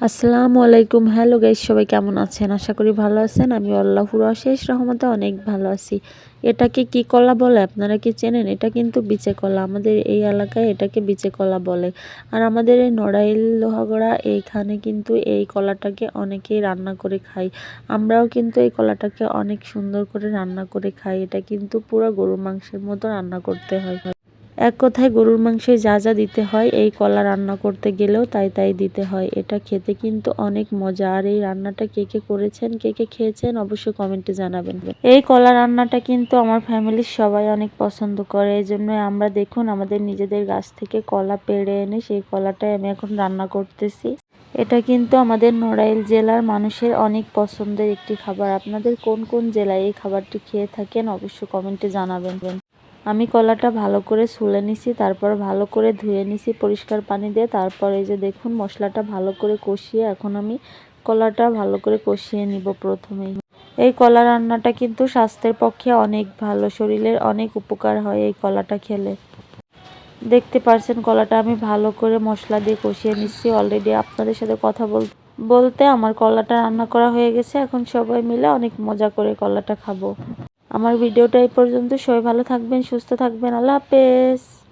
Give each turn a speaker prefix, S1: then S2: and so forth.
S1: আসসালামু আলাইকুম। Hello guys, সবাই কেমন আছেন? আশা করি ভালো আছেন। আমি আল্লাহর অশেষ রহমতে অনেক ভালো আছি। এটাকে কি কলা বলে আপনারা কি চেনেন? এটা কিন্তু বিচে কলা। আমাদের এই এলাকায় এটাকে বিচে কলা বলে। আর আমাদের এই নড়াইল লোহাগড়া এইখানে কিন্তু এই কলাটাকে অনেকেই রান্না করে খায়। আমরাও কিন্তু এই কলাটাকে অনেক সুন্দর করে রান্না করে খাই। এটা কিন্তু পুরো গরুর মাংসের মতো রান্না করতে হয়। এক কথায় গরুর মাংসে যা যা দিতে হয় এই কলা রান্না করতে গেলেও তাই তাই দিতে হয়। এটা খেতে কিন্তু অনেক মজা। আর এই রান্নাটা কে কে করেছেন, কে কে খেয়েছেন অবশ্যই কমেন্টে জানাবেন। এই কলা রান্নাটা কিন্তু আমার ফ্যামিলির সবাই অনেক পছন্দ করে। এই জন্য আমরা দেখুন আমাদের নিজেদের গাছ থেকে কলা পেড়ে এনে সেই কলাটাই আমি এখন রান্না করতেছি। এটা কিন্তু আমাদের নড়াইল জেলার মানুষের অনেক পছন্দের একটি খাবার। আপনাদের কোন কোন জেলায় এই খাবারটি খেয়ে থাকেন অবশ্যই কমেন্টে জানাবেন। আমি কলাটা ভালো করে ছুলে নিছি, তারপর ভালো করে ধুয়ে নিছি পরিষ্কার পানি দিয়ে। তারপর এই যে দেখুন মশলাটা ভালো করে কষিয়ে এখন আমি কলাটা ভালো করে কষিয়ে নিব প্রথমেই। এই কলা রান্নাটা কিন্তু স্বাস্থ্যের পক্ষে অনেক ভালো, শরীরের অনেক উপকার হয় এই কলাটা খেলে। দেখতে পারছেন কলাটা আমি ভালো করে মশলা দিয়ে কষিয়ে নিচ্ছি। অলরেডি আপনাদের সাথে কথা বলতে আমার কলাটা রান্না করা হয়ে গেছে। এখন সবাই মিলে অনেক মজা করে কলাটা খাবো। আমার ভিডিওটা এই পর্যন্ত। সবাই ভালো থাকবেন, সুস্থ থাকবেন। আল্লাহ হাফেজ।